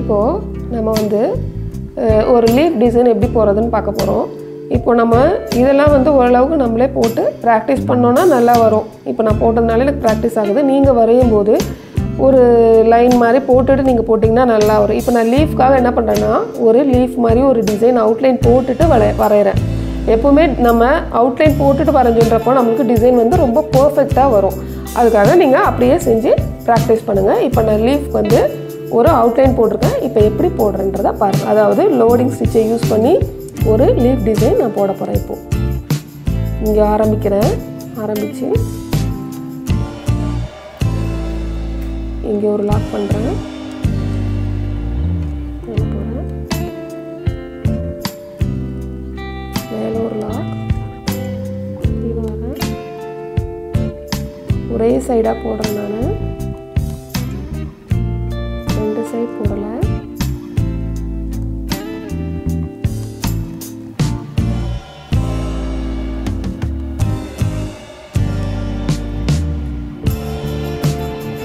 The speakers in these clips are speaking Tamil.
இப்போது நம்ம வந்து ஒரு லீஃப் டிசைன் எப்படி போகிறதுன்னு பார்க்க போகிறோம். இப்போ நம்ம இதெல்லாம் வந்து ஓரளவுக்கு நம்மளே போட்டு ப்ராக்டிஸ் பண்ணோன்னா நல்லா வரும். இப்போ நான் போட்டதுனால எனக்கு ப்ராக்டிஸ் ஆகுது. நீங்கள் வரையும் போது ஒரு லைன் மாதிரி போட்டுட்டு நீங்கள் போட்டிங்கன்னா நல்லா வரும். இப்போ நான் லீஃப்காக என்ன பண்ணுறேன்னா ஒரு லீஃப் மாதிரி ஒரு டிசைன் அவுட்லைன் போட்டுட்டு வரைகிறேன். எப்போவுமே நம்ம அவுட்லைன் போட்டுட்டு வரைஞ்சுன்றப்போ நம்மளுக்கு டிசைன் வந்து ரொம்ப பர்ஃபெக்டாக வரும். அதுக்காக நீங்கள் அப்படியே செஞ்சு ப்ராக்டிஸ் பண்ணுங்கள். இப்போ நான் லீஃப் வந்து ஒரு அவுட்லைன் போட்டிருக்கேன். இப்போ எப்படி போடுறேன்றதை பாருங்கள். அதாவது லோடிங் ஸ்டிச்சை யூஸ் பண்ணி ஒரு லீஃப் டிசைன் நான் போட போகிறேன். இப்போது இங்கே ஆரம்பிக்கிறேன். ஆரம்பித்து இங்கே ஒரு லாக் பண்ணுறேன். மேலே போகிறேன். மேலே ஒரு லாக். இது வரேன். ஒரே சைடாக போடுறேன். நான் ரெண்டு சைட் போடலை.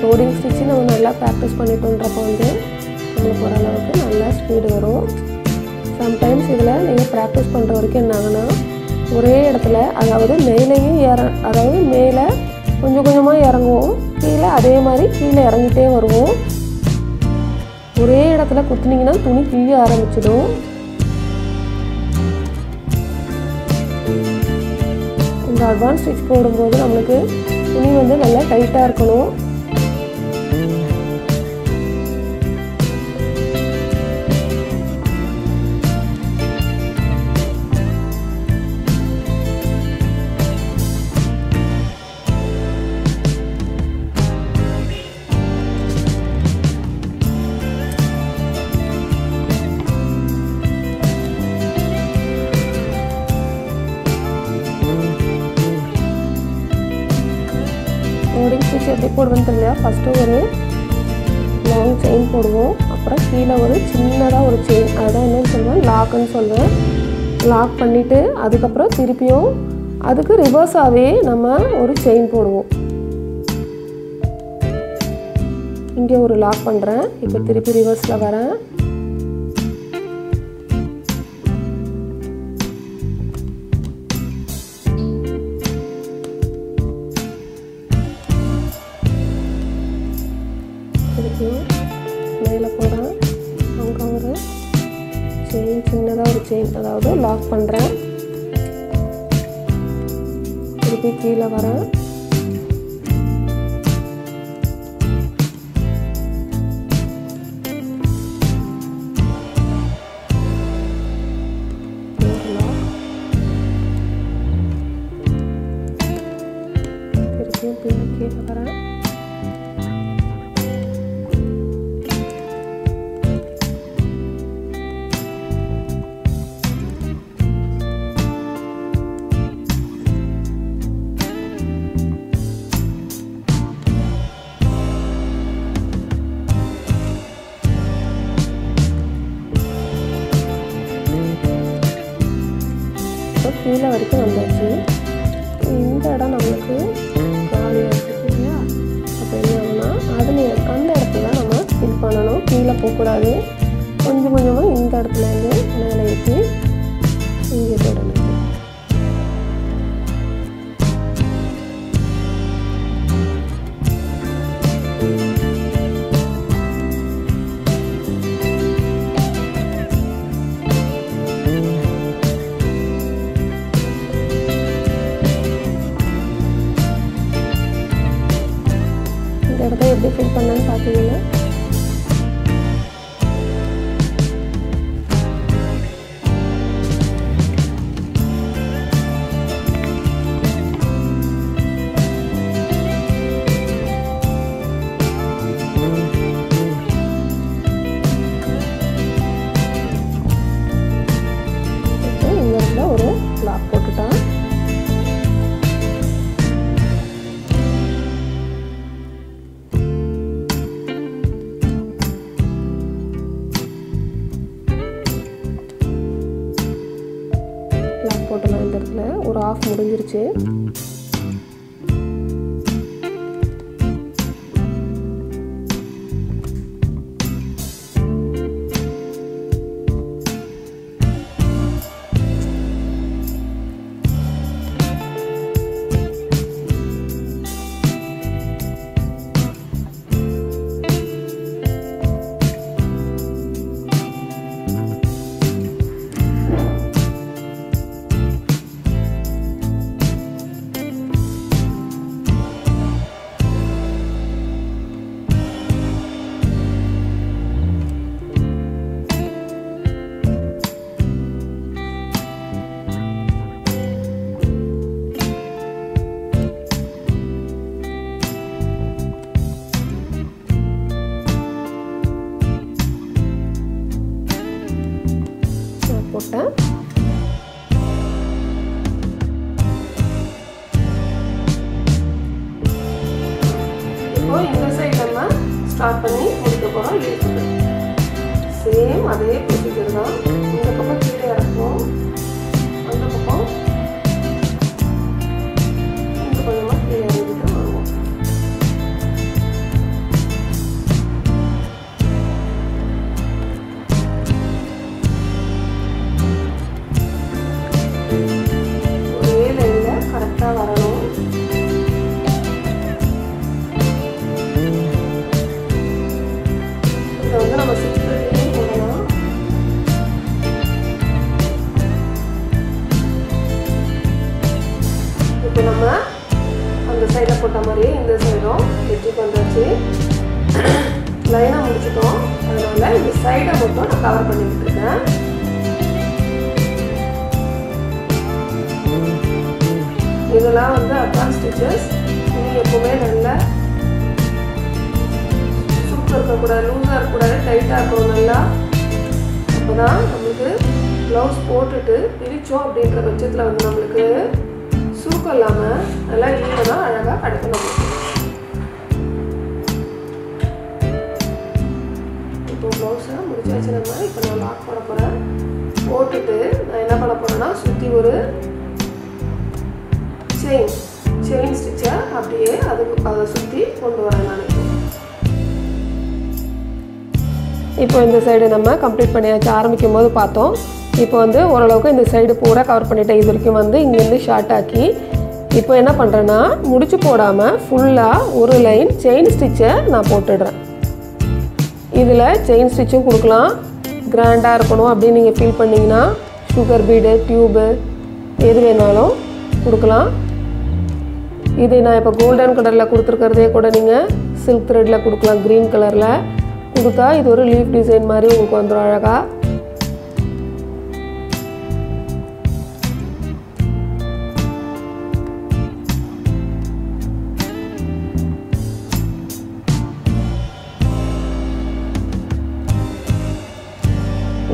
லோடிங் ஸ்டிச்சு நம்ம நல்லா ப்ராக்டிஸ் பண்ணிட்டோன்றப்போ வந்து நம்மளுக்கு ஓரளவுக்கு நல்லா ஸ்பீடு வரும். சம்டைம்ஸ் இதில் நீங்கள் ப்ராக்டிஸ் பண்ணுற வரைக்கும் என்ன ஆகுனா ஒரே இடத்துல அதாவது மேலேயும் அதாவது மேலே கொஞ்சம் கொஞ்சமாக இறங்குவோம், கீழே அதே மாதிரி கீழே இறங்கிட்டே வருவோம். ஒரே இடத்துல குத்துனீங்கன்னா துணி கிழிய ஆரம்பிச்சிடும். இந்த அட்வான்ஸ் ஸ்டிச் போடும்போது நம்மளுக்கு துணி வந்து நல்லா டைட்டாக இருக்கணும். லோடிங் ஸ்டிச் எப்படி போடுவேன்னு தெரியல. ஃபஸ்ட்டு ஒரு லாங் செயின் போடுவோம். அப்புறம் கீழே ஒரு சின்னதாக ஒரு செயின், அதுதான் என்னன்னு சொல்லுவேன் லாக்குன்னு சொல்லுவேன். லாக் பண்ணிவிட்டு அதுக்கப்புறம் திருப்பியும் அதுக்கு ரிவர்ஸாகவே நம்ம ஒரு செயின் போடுவோம். இங்கே ஒரு லாக் பண்ணுறேன். இப்போ திருப்பி ரிவர்ஸில் வரேன். மேலே போகிறேன். அங்கே ஒரு செயின், சின்னதாக ஒரு செயின், அதாவது லாக் பண்ணுறேன். திருப்பி கீழே வரேன். ஒரு லாக். திருப்பியும் கீழே வரேன். கீழே வரைக்கும் வந்தாச்சு. இந்த இடம் நம்மளுக்கு காலியாக இருக்குது இல்லையா? அப்போ என்ன ஆகுனா அதில் அந்த இடத்துல நம்ம ஃபில் பண்ணணும். கீழே போகக்கூடாது. கொஞ்சம் கொஞ்சமாக இந்த இடத்துலேருந்து மேலே ஏற்றி இங்கே போடணும். இடத்த எப்படி ஃபில் பண்ணேன்னு பார்த்தீங்கன்னா இந்த இடத்துல ஒரு லாக் போட்டுட்டான். போட்டலாம். இந்த இடத்துல ஒரு ஆஃப் முடிஞ்சிருச்சு. போட்டேன். இப்போ இந்த சைடு நம்ம ஸ்டார்ட் பண்ணி முடிக்க போகிறோம். லீஃபுக்கு சேம் அதே ப்ரொசீஜர் தான். இந்த பக்கம் கீழே இறக்குவோம், அந்த பக்கம் இந்த கொஞ்சமாக கீழே இறங்கிட்டு வருவோம். ஒரே லைனில் கரெக்டாக வரணும். இதை வந்து நம்ம 6 த்ரெட்லையும் போடலாம். இப்போ நம்ம அந்த சைடில் போட்ட மாதிரியே இந்த சைடும் வெட்டி பண்ணுறாச்சு. லைனாக முடிச்சிட்டோம். அதனால இந்த சைடை மட்டும் நான் கவர் பண்ணிக்கிட்டு இருக்கேன். இதெல்லாம் வந்து அட்வான்ஸ் ஸ்டிச்சஸ். இனி எப்பவுமே நல்லா சூப்பராக இருக்கக்கூடாது, லூஸாக இருக்கக்கூடாது, டைட்டாக இருக்கணும் நல்லா. அப்போ தான் நம்மளுக்கு ப்ளவுஸ் போட்டுட்டு பிரித்தோம் அப்படின்ற பட்சத்தில் வந்து நம்மளுக்கு சுருக்கம் இல்லாமல் நல்லா ஈவனாக அழகாக கிடைக்கணும். இப்போ ப்ளவுஸை முடிச்சாச்சு. நம்ம இப்போ நான் லாக் போட போகிறேன். போட்டுட்டு நான் என்ன பண்ண போகிறேன்னா சுற்றி ஒரு செயின் ஸ்டிச்சை அப்படியே அதை சுற்றி கொண்டு வரேன் நான். இப்போ இந்த சைடு நம்ம கம்ப்ளீட் பண்ணியாச்சு. ஆரம்பிக்கும் போது பார்த்தோம். இப்போ வந்து ஓரளவுக்கு இந்த சைடு பூரா கவர் பண்ணிட்டேன். இது வரைக்கும் வந்து இங்கேருந்து ஷார்ட் ஆக்கி இப்போ என்ன பண்ணுறேன்னா முடிச்சு போடாமல் ஃபுல்லாக ஒரு லைன் செயின் ஸ்டிச்சை நான் போட்டுடுறேன். இதில் செயின் ஸ்டிச்சும் கொடுக்கலாம். கிராண்டாக இருக்கணும் அப்படின்னு நீங்கள் ஃபீல் பண்ணிங்கன்னா சுகர் பீடு, டியூபு எது வேணாலும் கொடுக்கலாம். இது நான் இப்போ கோல்டன் கலரில் கொடுத்துருக்கிறதே கூட நீங்கள் சில்க் த்ரெட்டில் கொடுக்கலாம். க்ரீன் கலரில் கொடுத்தா இது ஒரு லீஃப் டிசைன் மாதிரி உங்களுக்கு வந்துடும் அழகாக.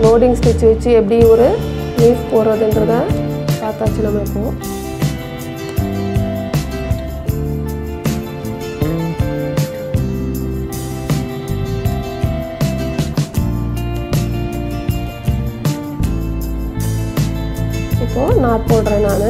லோடிங் ஸ்டிச் வச்சு எப்படி ஒரு லீஃப் போடுறதுன்றத பார்த்தாச்சு நம்ம. இப்போ நாட் போடுறேன் நான்.